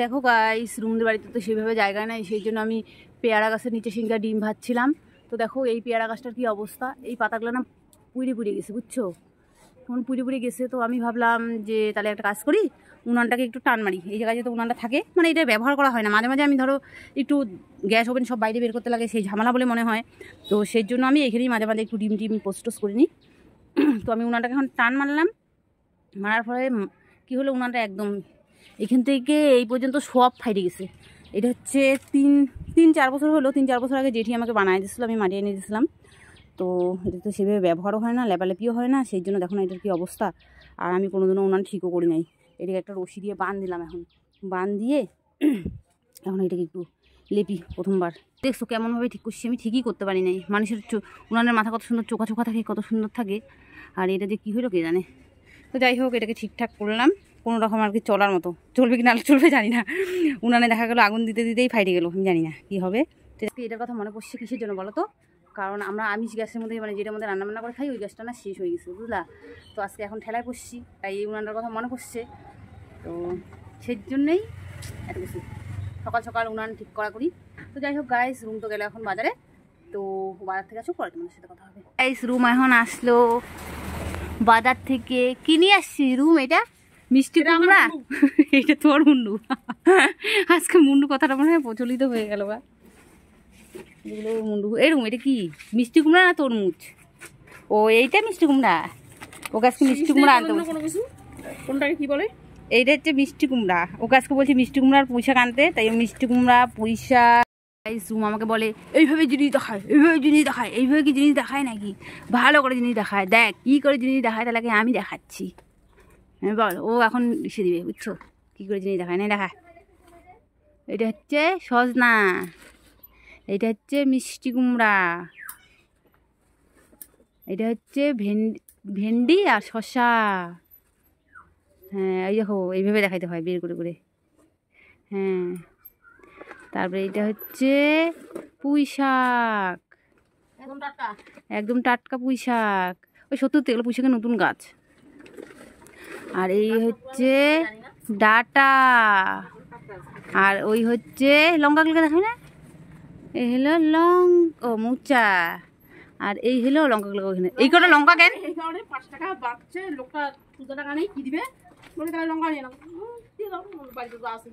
দেখো গাইস, রুমদের বাড়িতে তো সেভাবে জায়গা নেই, সেই জন্য আমি পেয়ারা গাছের নিচে সিঙ্গা ডিম ভাজছিলাম। তো দেখো এই পেয়ারা গাছটার কি অবস্থা, এই পাতাগুলো না পুড়ে পুড়ে গেছে, বুঝছো? তখন পুড়ে পুড়ে গেছে, তো আমি ভাবলাম যে তাহলে একটা কাজ করি, উনানটাকে একটু টান মারি। এই জায়গায় যেহেতু উনানটা থাকে, মানে এটা ব্যবহার করা হয় না, মাঝে মাঝে আমি ধরো একটু গ্যাস ওভেন সব বাইরে বের করতে লাগে, সেই ঝামেলা বলে মনে হয়। তো সেই জন্য আমি এখানেই মাঝে মাঝে একটু ডিম টিম পোস্টোস করে নিই। তো আমি উনানটাকে এখন টান মারলাম, মারার ফলে কী হলো, উনানটা একদম এখান থেকে এই পর্যন্ত সব ফাইটে গেছে। এটা হচ্ছে তিন চার বছর হলো, 3-4 বছর আগে জেঠি আমাকে বানিয়ে দিয়েছিলো, আমি মাটিয়ে এনে দিয়েছিলাম। তো এটা তো সেভাবে ব্যবহারও হয় না, লেপালেপিও হয় না, সেই জন্য দেখো না এটার কী অবস্থা। আর আমি কোনোদিনও উনান ঠিকও করি নাই। এটাকে একটা রশি দিয়ে বাঁধ দিলাম, এখন বাঁধ দিয়ে এখন এটাকে একটু লেপি প্রথমবার। দেখছো কেমনভাবে ঠিক করছি, আমি ঠিকই করতে পারি নাই। মানুষের উনানের মাথা কত সুন্দর চোখা চোখা থাকে, কত সুন্দর থাকে, আর এটা যে কী হলো কে জানে। তো যাই হোক, এটাকে ঠিকঠাক করলাম কোনো রকম আর কি, চলার মতো। চলবে কি না চলবে জানি না, উনানে দেখা গেলো আগুন দিতে দিতেই ফাইটে গেলো, আমি জানি না কী হবে। তো এটার কথা মনে পড়ছে কিসের জন্য বলো তো, কারণ আমরা আমিষ গ্যাসের মধ্যে, মানে যেটার মধ্যে রান্নাবান্না করে খাই, ওই গ্যাসটা না শেষ হয়ে গেছে, বুঝলা? তো আজকে এখন ঠেলায় পড়ছি, তাই এই উনানটার কথা মনে পড়ছে। তো সেই জন্যেই এত কিছু সকাল সকাল উনান ঠিক করা করি। তো যাই হোক গাইস, রুম তো গেলো এখন বাজারে, তো বাজার থেকে আসো, পরে তোমাদের সাথে কথা হবে। গাইস, রুম এখন আসলো বাজার থেকে, কিনে আসছি রুম। এটা মিষ্টি কুমড়া, এটা তোর মুন্ডু। আজকে মুন্ডু কথাটা মনে হয় প্রচলিত হয়ে গেল বা, এগুলো মুন্ডু। এরকম এটা কি মিষ্টি কুমড়া না তরমুজ? ও এইটা মিষ্টি কুমড়া, ও গাছকে মিষ্টি কুমড়া আনতে বলছে। কোনটাকে কি বলে? এইটা হচ্ছে মিষ্টি কুমড়া, ও গাছকে বলছি মিষ্টি কুমড়ার পুঁইশাক আনতে, তাই মিষ্টি কুমড়া পুঁইশাক। রুম আমাকে বলে এইভাবে জিনিস দেখায়, এইভাবে জিনিস দেখায়, এইভাবে কি জিনিস দেখায় নাকি? ভালো করে জিনিস দেখায়, দেখ কী করে জিনিস দেখায়, তাহলে আমি দেখাচ্ছি। হ্যাঁ বল, ও এখন এসে দিবে, বুঝছো কী করে জিনিস দেখায়? না দেখা, এটা হচ্ছে সজনা, এটা হচ্ছে মিষ্টি কুমড়া, এটা হচ্ছে ভেন্ডি আর শসা। হ্যাঁ এই দেখো, এইভাবে দেখাইতে হয় বের করে করে। হ্যাঁ, তারপরে এটা হচ্ছে পুঁই শাক, একদম টাটকা পুঁই শাক। ওই 70 এগুলো পুঁই শাকের নতুন গাছ। আর এই হচ্ছে ডাটা, আর ওই হচ্ছে লঙ্কাগুলোকে দেখায় না, এই হলো ও মুচা, আর এই হলো লঙ্কাগুলো। ওখানে এই কটা লঙ্কা কেন? এই কারণে 5 টাকা বাড়ছে, লোকটা 2 টাকা নেই, কি দিবে বলে তাহলে লঙ্কা নিয়ে নাও, দিয়ে দাও, বাড়িতে তো আসি।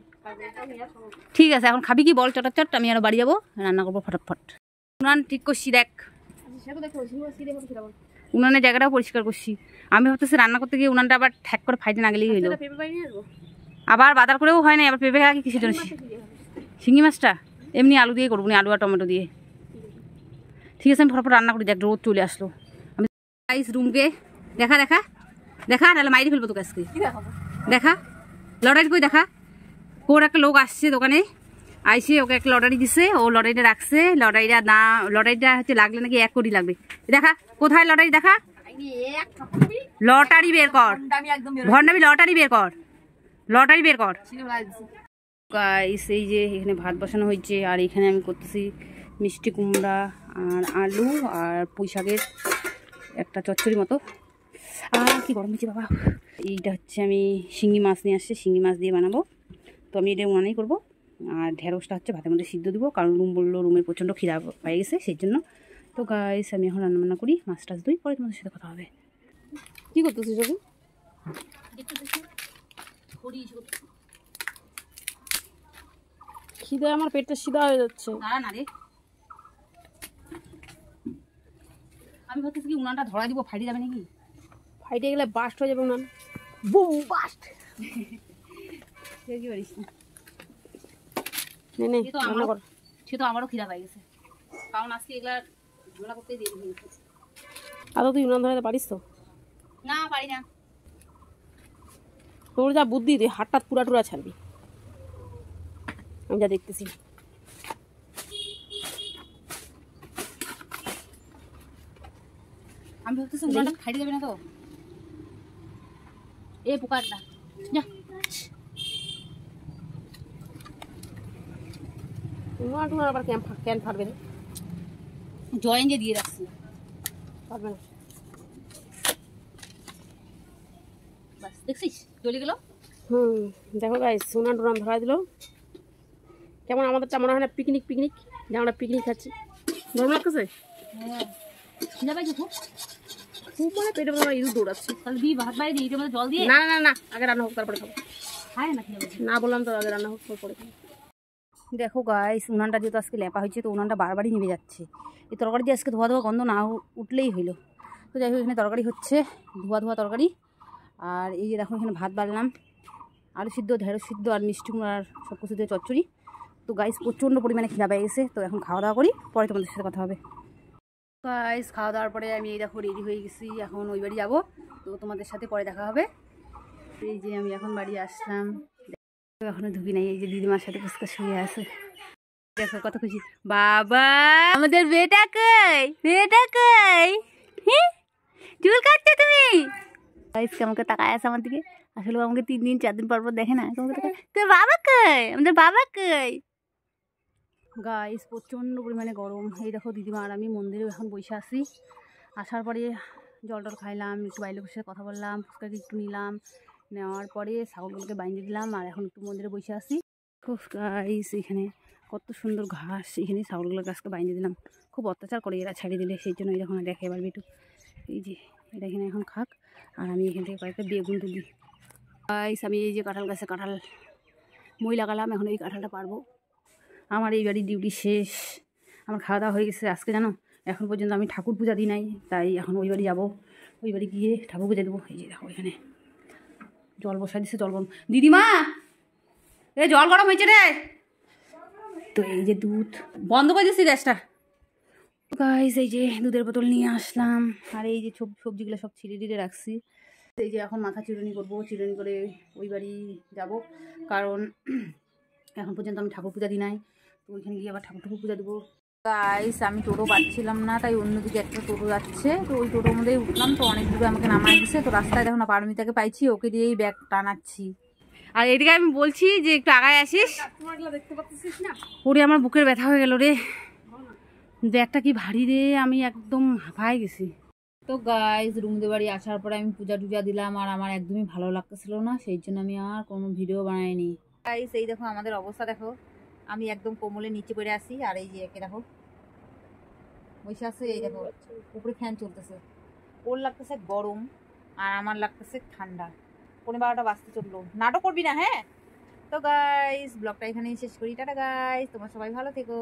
ঠিক আছে, এখন খাবি কি বল চটাচট, আমি আরো বাড়ি যাবো, রান্না করবো ফটাফট। উনান ঠিক করছি দেখ, উনানের জায়গাটাও পরিষ্কার করছি। আমি ভাবতেছি রান্না করতে গিয়ে উনানটা আবার ঠ্যাক করে ফাইটে না গেলেই হইলো। আবার বাজার করেও হয় না, আবার পেঁপে রাখি কিসের জন্য? শিঙি মাছটা এমনি আলু দিয়ে করবো, আলু আর টমেটো দিয়ে। ঠিক আছে, আমি ফটাফট রান্না করি, দেখ রোদ চলে আসলো। আমি গাইস রুমকে দেখা দেখা দেখা, তাহলে মাইরে ফেলবো তোকে আজকে। দেখা লটারি কই দেখা, ওর একটা লোক আসছে দোকানে, আইসে ওকে একটা লটারি দিছে, ও লটারিটা রাখছে। লটারিটা হচ্ছে লাগলে নাকি 1 কোটি লাগবে। দেখা কোথায় লটারি, দেখা লটারি বের কর, ভন্ডামি, লটারি বের কর, লটারি বের কর। গাইস এই যে এখানে ভাত বসানো হয়েছে, আর এখানে আমি করতেছি মিষ্টি কুমড়া আর আলু আর পুঁই শাকের একটা চচ্চড়ি মতো। আর কি গরম হয়েছে বাবা। এইটা হচ্ছে আমি শিঙি মাছ নিয়ে আসছি, শিঙি মাছ দিয়ে বানাবো। তো আমি এটা উনানেই করবো। আর ঢেঁড়সটা হচ্ছে ভাতের মধ্যে সিদ্ধ দিব, কারণ রুম বললো রুমে প্রচণ্ড খিদা পাই গেছে, সেই জন্য। তো গাইস আমি এখন রান্নাবান্না করি, মাছ টাছ ধুই, পরে তোমাদের সাথে কথা হবে। কি করতেছিস সবু? খিদে আমার পেটটা সিধা হয়ে যাচ্ছে। না রে, আমি ভাবতেছি কি উনানটা ধরা দিব, ফাইটে যাবে নাকি? ফাইটে গেলে বাস্ট হয়ে যাবে উনান, বুম বাস্ট। কি পারিস না, সে তো আমারও খিদা পাই গেছে, কারণ আজকে এগুলা ঝোলা করতেই দেরি হয়ে গেছে। আদৌ তুই উনান ধরাতে পারিস তো? না পারি না। তোর যা বুদ্ধি, তুই হাতটা পুরা টুরা ছাড়বি, আমি যা দেখতেছি। আমি ভাবতেছি উনানটা ফাইটে যাবে না তো। এ পোকাটা যা, উনান টুনান আবার ক্যান ফাটবে না, জয়েন যে দিয়ে রাখছি, পারবে না। বাস দেখছিস জ্বলে গেল। দেখো গাইস সোনান টোনান ধরা দিল কেমন আমাদেরটা মনে হয় না পিকনিক পিকনিক যে আমরা পিকনিক খাচ্ছি গরম লাগতেছে হ্যাঁ খিদে পাইছে খুব খুব মানে পেটে মনে হয় ইঁদুর দৌড়াচ্ছে তাহলে দিই ভাত বাড়ি দিই এটার মধ্যে জল দিয়ে না না না আগে রান্না হোক তারপরে খাবো খায় না খিদে পাইছে না বললাম তো আগে রান্না হোক তারপরে খাবো দেখো গাইস উনানটা যেহেতু আজকে লেপা হয়েছে তো উনানটা বারবারই নিভে যাচ্ছে এই তরকারি দিয়ে আজকে ধোয়া ধোয়া গন্ধ না উঠলেই হইলো তো যাই হোক এখানে তরকারি হচ্ছে ধোয়া ধোয়া তরকারি আর এই যে দেখো এখানে ভাত বাড়লাম আলু সিদ্ধ ঢেঁড়স সিদ্ধ আর মিষ্টি কুমড়ো আর সব কিছু দিয়ে চচ্চড়ি তো গাইস প্রচণ্ড পরিমাণে খিদা পেয়ে গেছে তো এখন খাওয়া দাওয়া করি পরে তোমাদের সাথে কথা হবে গাইস খাওয়া দাওয়ার পরে আমি এই দেখো রেডি হয়ে গেছি এখন ওই বাড়ি যাবো তো তোমাদের সাথে পরে দেখা হবে এই যে আমি এখন বাড়ি আসলাম এখনো ঢুকি নাই এই যে দিদিমার সাথে ফুচকা শুয়ে আছে দেখো কত খুশি বাবা আমাদের বেটা কই চুল কাটছো তুমি গাইস আমাকে তাকায় আছে আমার দিকে আসলে আমাকে 3 দিন 4 দিন পর পর দেখে না আমাকে তাকায় তোর বাবা কই আমাদের বাবা কই গাইস প্রচণ্ড পরিমাণে গরম এই দেখো দিদিমা আর আমি মন্দিরে এখন বসে আছি আসার পরে জল টল খাইলাম একটু বাইরে বসে কথা বললাম ফুচকাকে একটু নিলাম নেওয়ার পরে ছাগলগুলোকে বাইন্ধে দিলাম আর এখন একটু মন্দিরে বসে আছি খুব গাইস এখানে কত সুন্দর ঘাস এখানে ছাগলগুলোর গাছকে বাইন্ধে দিলাম খুব অত্যাচার করে এরা ছাড়িয়ে দিলে সেই জন্য এরকম দেখে এবার একটু এই যে এটা এখানে এখন খাক আর আমি এখান থেকে কয়েকটা বেগুন তুলি গাইস আমি এই যে কাঁঠাল গাছে কাঁঠাল মই লাগালাম এখন এই কাঁঠালটা পারবো আমার এই বাড়ির ডিউটি শেষ আমার খাওয়া দাওয়া হয়ে গেছে আজকে জানো এখন পর্যন্ত আমি ঠাকুর পূজা দিই নাই তাই এখন ওই বাড়ি যাবো ওই বাড়ি গিয়ে ঠাকুর পূজা দেবো এই যে দেখো এখানে জল বসাই দিচ্ছে জল গরম দিদিমা এ জল গরম হয়েছে রে তো এই যে দুধ বন্ধ করে দিচ্ছি গ্যাসটা গাইস এই যে দুধের বোতল নিয়ে আসলাম আর এই যে সবজিগুলো সব ছিঁড়ে টিড়ে রাখছি এই যে এখন মাথা চিরুনি করবো চিরুনি করে ওই বাড়ি যাব কারণ এখন পর্যন্ত আমি ঠাকুর পূজা দিই নাই তো ওইখানে গিয়ে আবার ঠাকুর পূজা দেবো গাইস আমি টোটো পাচ্ছিলাম না তাই অন্যদিকে একটা টোটো যাচ্ছে তো ওই টোটোর মধ্যেই উঠলাম তো অনেক দূরে আমাকে নামাই দিচ্ছে তো রাস্তায় দেখো না পারমিতাকে পাইছি ওকে দিয়েই ব্যাগ টানাচ্ছি আর এদিকে আমি বলছি যে একটু আগায় আসিস দেখতে পাচ্ছিস না ওরে আমার বুকের ব্যথা হয়ে গেল রে ব্যাগটা কি ভারী রে আমি একদম হাঁপায় গেছি তো গাইস রুমদের বাড়ি আসার পরে আমি পূজা টুজা দিলাম আর আমার একদমই ভালো লাগতেছিল না সেই জন্য আমি আর কোনো ভিডিও বানাইনি গাইস এই দেখো আমাদের অবস্থা দেখো আমি একদম কোমলের নিচে পড়ে আসি আর এই যে একে দেখো বসে আছে এই দেখো উপরে ফ্যান চলতেছে ওর লাগতেছে গরম আর আমার লাগতেছে ঠান্ডা 12:15 বাজতে চললো নাটক করবি না হ্যাঁ তো গাইস ব্লগটা এখানেই শেষ করি টাটা গাইস তোমরা সবাই ভালো থেকো